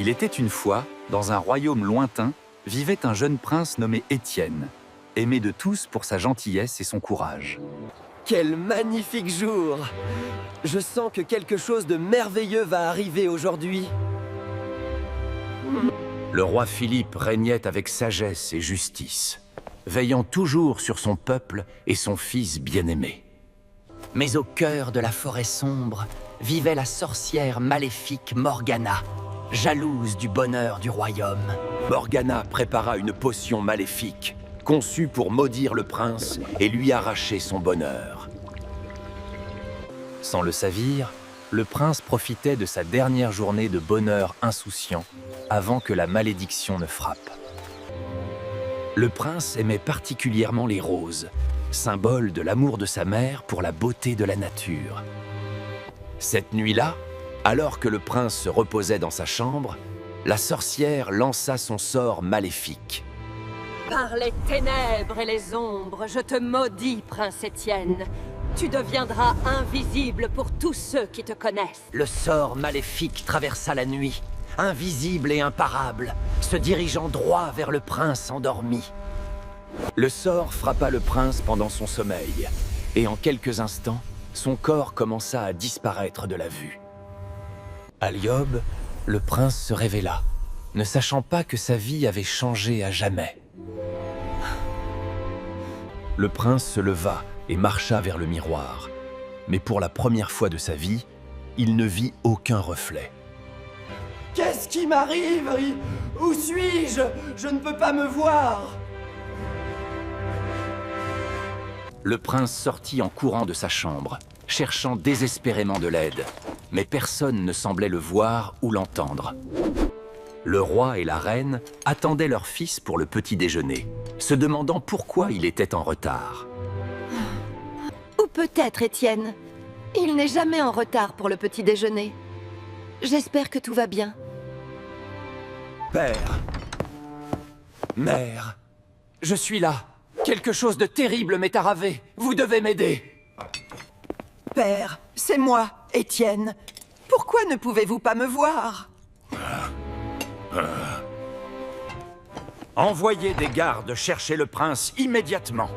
Il était une fois, dans un royaume lointain, vivait un jeune prince nommé Étienne, aimé de tous pour sa gentillesse et son courage. Quel magnifique jour! Je sens que quelque chose de merveilleux va arriver aujourd'hui. Le roi Philippe régnait avec sagesse et justice, veillant toujours sur son peuple et son fils bien-aimé. Mais au cœur de la forêt sombre vivait la sorcière maléfique Morgana, jalouse du bonheur du royaume. Morgana prépara une potion maléfique, conçue pour maudire le prince et lui arracher son bonheur. Sans le savoir, le prince profitait de sa dernière journée de bonheur insouciant avant que la malédiction ne frappe. Le prince aimait particulièrement les roses, symbole de l'amour de sa mère pour la beauté de la nature. Cette nuit-là, alors que le prince se reposait dans sa chambre, la sorcière lança son sort maléfique. Par les ténèbres et les ombres, je te maudis, prince Étienne. Tu deviendras invisible pour tous ceux qui te connaissent. Le sort maléfique traversa la nuit, invisible et imparable, se dirigeant droit vers le prince endormi. Le sort frappa le prince pendant son sommeil, et en quelques instants, son corps commença à disparaître de la vue. À l'aube, le prince se réveilla, ne sachant pas que sa vie avait changé à jamais. Le prince se leva et marcha vers le miroir, mais pour la première fois de sa vie, il ne vit aucun reflet. Qu'est-ce qui m'arrive? Où suis-je? Je ne peux pas me voir. Le prince sortit en courant de sa chambre, cherchant désespérément de l'aide, mais personne ne semblait le voir ou l'entendre. Le roi et la reine attendaient leur fils pour le petit déjeuner, se demandant pourquoi il était en retard. Ou peut-être, Étienne. Il n'est jamais en retard pour le petit déjeuner. J'espère que tout va bien. Père, mère, je suis là. Quelque chose de terrible m'est arrivé. Vous devez m'aider. Père, c'est moi, Étienne. Pourquoi ne pouvez-vous pas me voir? Envoyez des gardes chercher le prince immédiatement.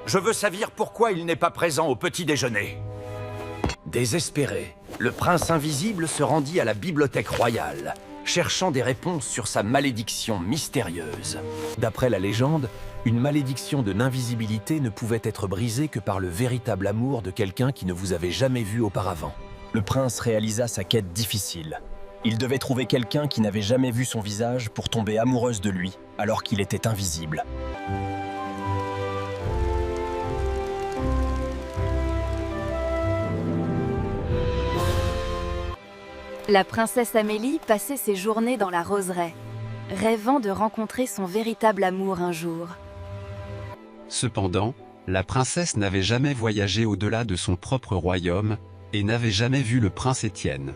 Je veux savoir pourquoi il n'est pas présent au petit déjeuner. Désespéré, le prince invisible se rendit à la bibliothèque royale, cherchant des réponses sur sa malédiction mystérieuse. D'après la légende, une malédiction de l'invisibilité ne pouvait être brisée que par le véritable amour de quelqu'un qui ne vous avait jamais vu auparavant. Le prince réalisa sa quête difficile. Il devait trouver quelqu'un qui n'avait jamais vu son visage pour tomber amoureuse de lui, alors qu'il était invisible. La princesse Amélie passait ses journées dans la roseraie, rêvant de rencontrer son véritable amour un jour. Cependant, la princesse n'avait jamais voyagé au-delà de son propre royaume et n'avait jamais vu le prince Étienne.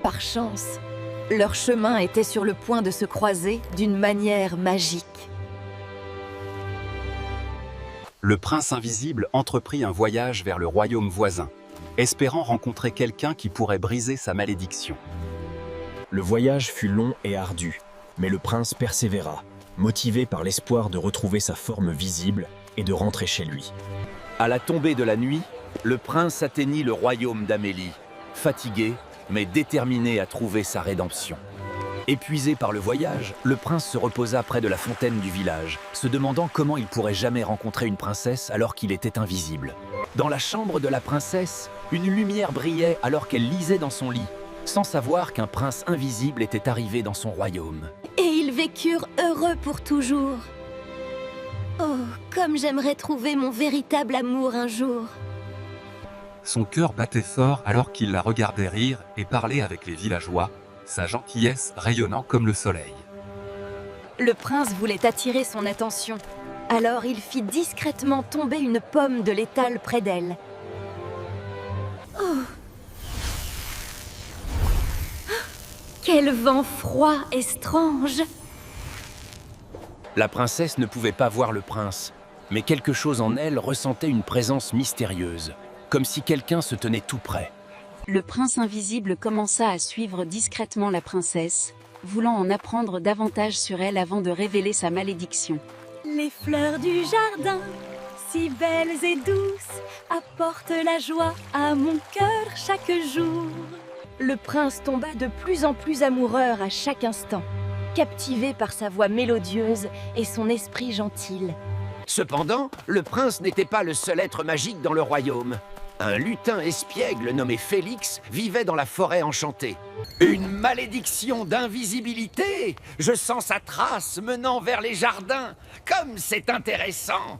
Par chance, leur chemin était sur le point de se croiser d'une manière magique. Le prince invisible entreprit un voyage vers le royaume voisin, espérant rencontrer quelqu'un qui pourrait briser sa malédiction. Le voyage fut long et ardu, mais le prince persévéra, motivé par l'espoir de retrouver sa forme visible et de rentrer chez lui. À la tombée de la nuit, le prince atteignit le royaume d'Amélie, fatigué, mais déterminé à trouver sa rédemption. Épuisé par le voyage, le prince se reposa près de la fontaine du village, se demandant comment il pourrait jamais rencontrer une princesse alors qu'il était invisible. Dans la chambre de la princesse, une lumière brillait alors qu'elle lisait dans son lit, sans savoir qu'un prince invisible était arrivé dans son royaume. Et ils vécurent heureux pour toujours. Oh, comme j'aimerais trouver mon véritable amour un jour. Son cœur battait fort alors qu'il la regardait rire et parler avec les villageois, sa gentillesse rayonnant comme le soleil. Le prince voulait attirer son attention, alors il fit discrètement tomber une pomme de l'étal près d'elle. Oh. Quel vent froid et strange! La princesse ne pouvait pas voir le prince, mais quelque chose en elle ressentait une présence mystérieuse, comme si quelqu'un se tenait tout près. Le prince invisible commença à suivre discrètement la princesse, voulant en apprendre davantage sur elle avant de révéler sa malédiction. Les fleurs du jardin, si belles et douces, apportent la joie à mon cœur chaque jour. Le prince tomba de plus en plus amoureux à chaque instant, captivé par sa voix mélodieuse et son esprit gentil. Cependant, le prince n'était pas le seul être magique dans le royaume. Un lutin espiègle nommé Félix vivait dans la forêt enchantée. Une malédiction d'invisibilité! Je sens sa trace menant vers les jardins. Comme c'est intéressant!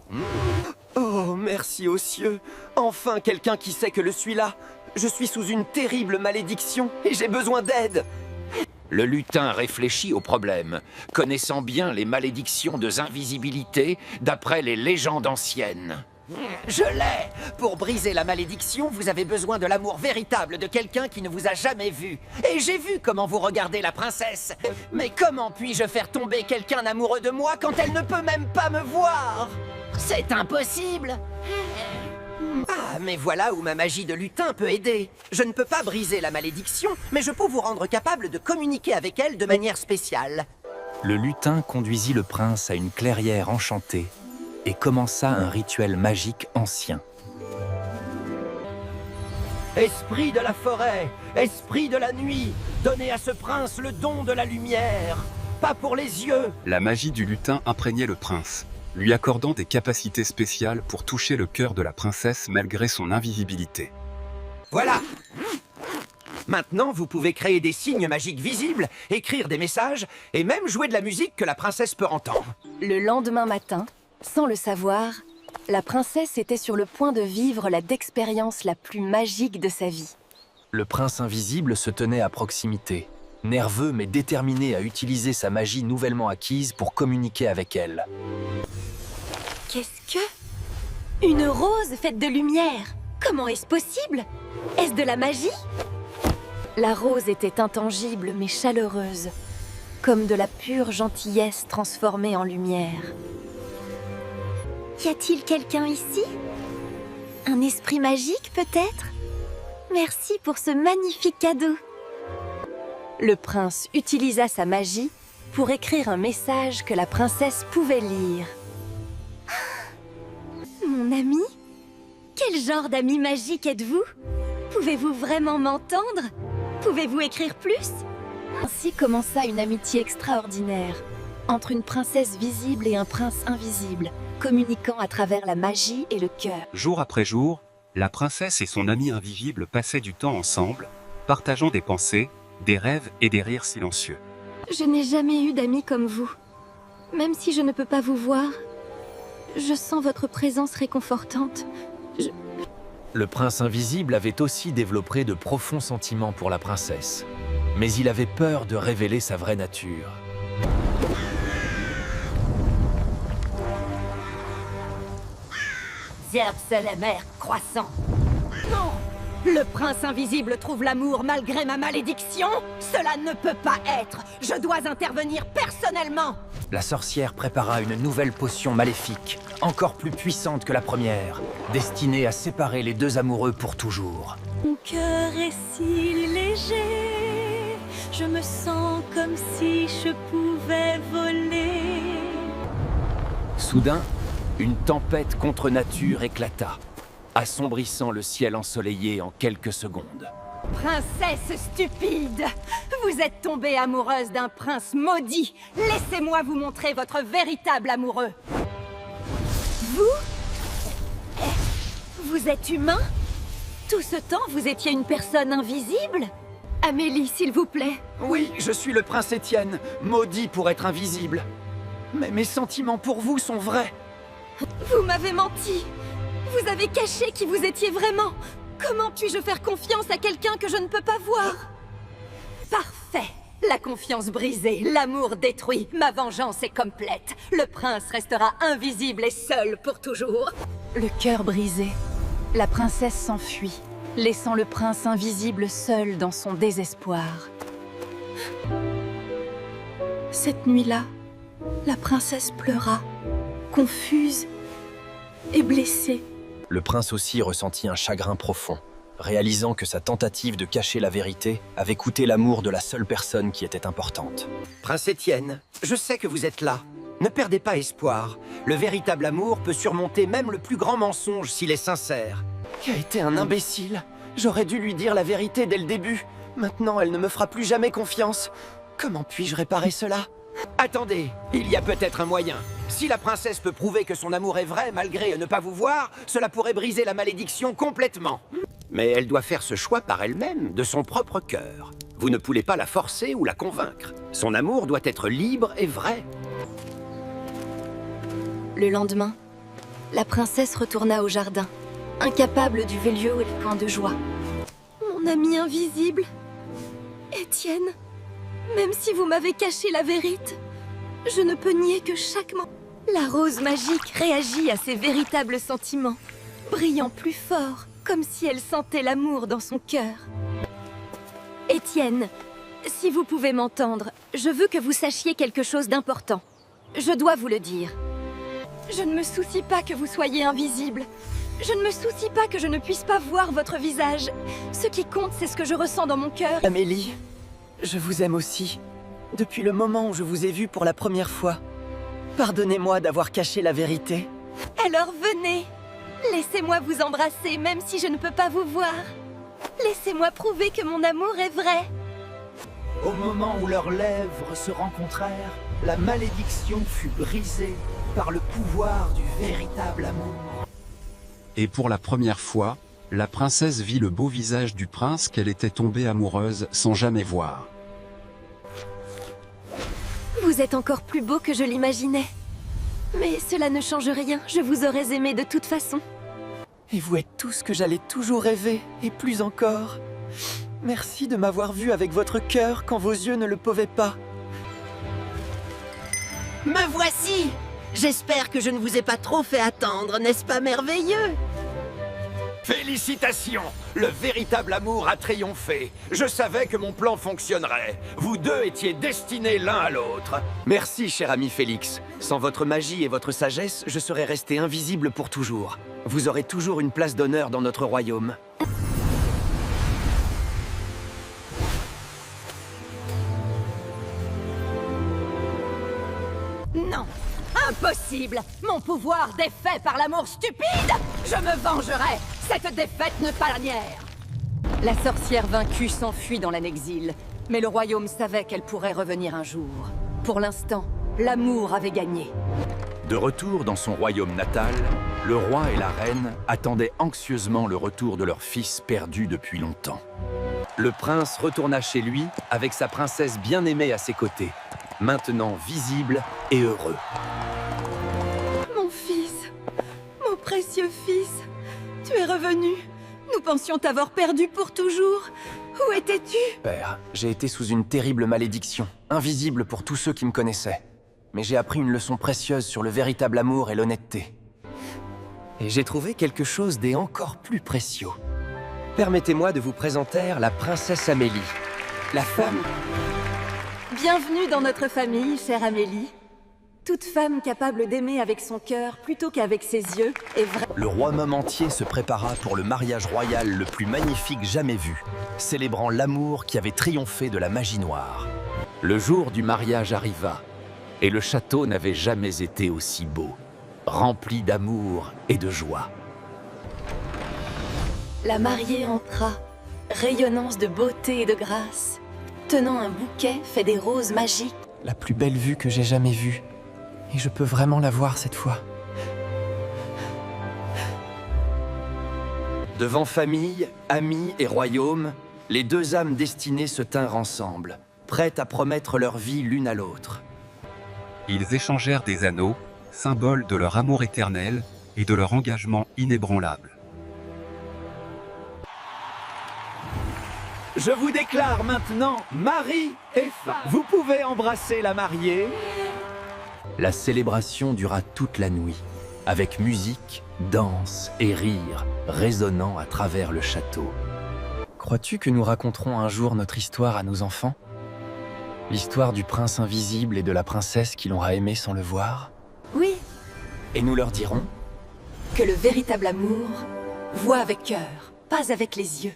Oh, merci aux cieux. Enfin, quelqu'un qui sait que je suis là. Je suis sous une terrible malédiction et j'ai besoin d'aide. Le lutin réfléchit au problème, connaissant bien les malédictions de invisibilité d'après les légendes anciennes. Je l'ai! Pour briser la malédiction, vous avez besoin de l'amour véritable de quelqu'un qui ne vous a jamais vu. Et j'ai vu comment vous regardez la princesse. Mais comment puis-je faire tomber quelqu'un amoureux de moi quand elle ne peut même pas me voir? C'est impossible! Ah, mais voilà où ma magie de lutin peut aider. Je ne peux pas briser la malédiction, mais je peux vous rendre capable de communiquer avec elle de manière spéciale. Le lutin conduisit le prince à une clairière enchantée et commença un rituel magique ancien. Esprit de la forêt, esprit de la nuit, donnez à ce prince le don de la lumière. Pas pour les yeux. La magie du lutin imprégnait le prince, lui accordant des capacités spéciales pour toucher le cœur de la princesse malgré son invisibilité. Voilà! Maintenant, vous pouvez créer des signes magiques visibles, écrire des messages et même jouer de la musique que la princesse peut entendre. Le lendemain matin, sans le savoir, la princesse était sur le point de vivre l'expérience la plus magique de sa vie. Le prince invisible se tenait à proximité, nerveux mais déterminé à utiliser sa magie nouvellement acquise pour communiquer avec elle. Qu'est-ce que... Une rose faite de lumière! Comment est-ce possible? Est-ce de la magie? La rose était intangible mais chaleureuse, comme de la pure gentillesse transformée en lumière. Y a-t-il quelqu'un ici? Un esprit magique peut-être? Merci pour ce magnifique cadeau. Le prince utilisa sa magie pour écrire un message que la princesse pouvait lire. Mon ami? Quel genre d'ami magique êtes-vous? Pouvez-vous vraiment m'entendre? Pouvez-vous écrire plus? Ainsi commença une amitié extraordinaire entre une princesse visible et un prince invisible, communiquant à travers la magie et le cœur. Jour après jour, la princesse et son ami invisible passaient du temps ensemble, partageant des pensées, des rêves et des rires silencieux. Je n'ai jamais eu d'amis comme vous. Même si je ne peux pas vous voir, je sens votre présence réconfortante. Le prince invisible avait aussi développé de profonds sentiments pour la princesse, mais il avait peur de révéler sa vraie nature. Zerbe, c'est les mers croissant. Non! Le prince invisible trouve l'amour malgré ma malédiction? Cela ne peut pas être! Je dois intervenir personnellement! La sorcière prépara une nouvelle potion maléfique, encore plus puissante que la première, destinée à séparer les deux amoureux pour toujours. Mon cœur est si léger, je me sens comme si je pouvais voler. Soudain, une tempête contre nature éclata, assombrissant le ciel ensoleillé en quelques secondes. Princesse stupide! Vous êtes tombée amoureuse d'un prince maudit! Laissez-moi vous montrer votre véritable amoureux! Vous êtes humain? Tout ce temps, vous étiez une personne invisible? Amélie, s'il vous plaît. Oui, je suis le prince Étienne, maudit pour être invisible. Mais mes sentiments pour vous sont vrais. Vous m'avez menti. Vous avez caché qui vous étiez vraiment. Comment puis-je faire confiance à quelqu'un que je ne peux pas voir? Parfait! La confiance brisée, l'amour détruit, ma vengeance est complète. Le prince restera invisible et seul pour toujours. Le cœur brisé, la princesse s'enfuit, laissant le prince invisible seul dans son désespoir. Cette nuit-là, la princesse pleura, confuse et blessée. Le prince aussi ressentit un chagrin profond, réalisant que sa tentative de cacher la vérité avait coûté l'amour de la seule personne qui était importante. Prince Étienne, je sais que vous êtes là. Ne perdez pas espoir. Le véritable amour peut surmonter même le plus grand mensonge s'il est sincère. Qu'a été un imbécile. J'aurais dû lui dire la vérité dès le début. Maintenant, elle ne me fera plus jamais confiance. Comment puis-je réparer cela? Attendez, il y a peut-être un moyen. Si la princesse peut prouver que son amour est vrai malgré ne pas vous voir, cela pourrait briser la malédiction complètement. Mais elle doit faire ce choix par elle-même, de son propre cœur. Vous ne pouvez pas la forcer ou la convaincre. Son amour doit être libre et vrai. Le lendemain, la princesse retourna au jardin, incapable du lieu et le point de joie. Mon ami invisible, Étienne, même si vous m'avez caché la vérité, je ne peux nier que chaque moment. La rose magique réagit à ses véritables sentiments, brillant plus fort, comme si elle sentait l'amour dans son cœur. Étienne, si vous pouvez m'entendre, je veux que vous sachiez quelque chose d'important. Je dois vous le dire. Je ne me soucie pas que vous soyez invisible. Je ne me soucie pas que je ne puisse pas voir votre visage. Ce qui compte, c'est ce que je ressens dans mon cœur. Amélie, je vous aime aussi. Depuis le moment où je vous ai vu pour la première fois. Pardonnez-moi d'avoir caché la vérité. Alors venez, laissez-moi vous embrasser même si je ne peux pas vous voir. Laissez-moi prouver que mon amour est vrai. Au moment où leurs lèvres se rencontrèrent, la malédiction fut brisée par le pouvoir du véritable amour. Et pour la première fois, la princesse vit le beau visage du prince qu'elle était tombée amoureuse sans jamais voir. Vous êtes encore plus beau que je l'imaginais. Mais cela ne change rien, je vous aurais aimé de toute façon. Et vous êtes tout ce que j'allais toujours rêver, et plus encore. Merci de m'avoir vu avec votre cœur quand vos yeux ne le pouvaient pas. Me voici! J'espère que je ne vous ai pas trop fait attendre, n'est-ce pas merveilleux? Félicitations! Le véritable amour a triomphé. Je savais que mon plan fonctionnerait. Vous deux étiez destinés l'un à l'autre. Merci, cher ami Félix. Sans votre magie et votre sagesse, je serais resté invisible pour toujours. Vous aurez toujours une place d'honneur dans notre royaume. Non! Impossible! Mon pouvoir défait par l'amour stupide! Je me vengerai! Cette défaite ne pas la nière! La sorcière vaincue s'enfuit dans l'exil, mais le royaume savait qu'elle pourrait revenir un jour. Pour l'instant, l'amour avait gagné. De retour dans son royaume natal, le roi et la reine attendaient anxieusement le retour de leur fils perdu depuis longtemps. Le prince retourna chez lui avec sa princesse bien-aimée à ses côtés, maintenant visible et heureux. Mon fils, mon précieux fils, tu es revenu. Nous pensions t'avoir perdu pour toujours. Où étais-tu? Père, j'ai été sous une terrible malédiction, invisible pour tous ceux qui me connaissaient. Mais j'ai appris une leçon précieuse sur le véritable amour et l'honnêteté. Et j'ai trouvé quelque chose des encore plus précieux. Permettez-moi de vous présenter la princesse Amélie, la femme... Bienvenue dans notre famille, chère Amélie. Toute femme capable d'aimer avec son cœur plutôt qu'avec ses yeux est vraie. Le royaume entier se prépara pour le mariage royal le plus magnifique jamais vu, célébrant l'amour qui avait triomphé de la magie noire. Le jour du mariage arriva, et le château n'avait jamais été aussi beau, rempli d'amour et de joie. La mariée entra, rayonnance de beauté et de grâce, tenant un bouquet fait des roses magiques. La plus belle vue que j'ai jamais vue. Et je peux vraiment la voir cette fois. Devant famille, amis et royaume, les deux âmes destinées se tinrent ensemble, prêtes à promettre leur vie l'une à l'autre. Ils échangèrent des anneaux, symboles de leur amour éternel et de leur engagement inébranlable. Je vous déclare maintenant mari et femme. Vous pouvez embrasser la mariée. La célébration dura toute la nuit, avec musique, danse et rire résonnant à travers le château. Crois-tu que nous raconterons un jour notre histoire à nos enfants? L'histoire du prince invisible et de la princesse qui l'aura aimé sans le voir? Oui, Et nous leur dirons? Que le véritable amour voit avec cœur, pas avec les yeux.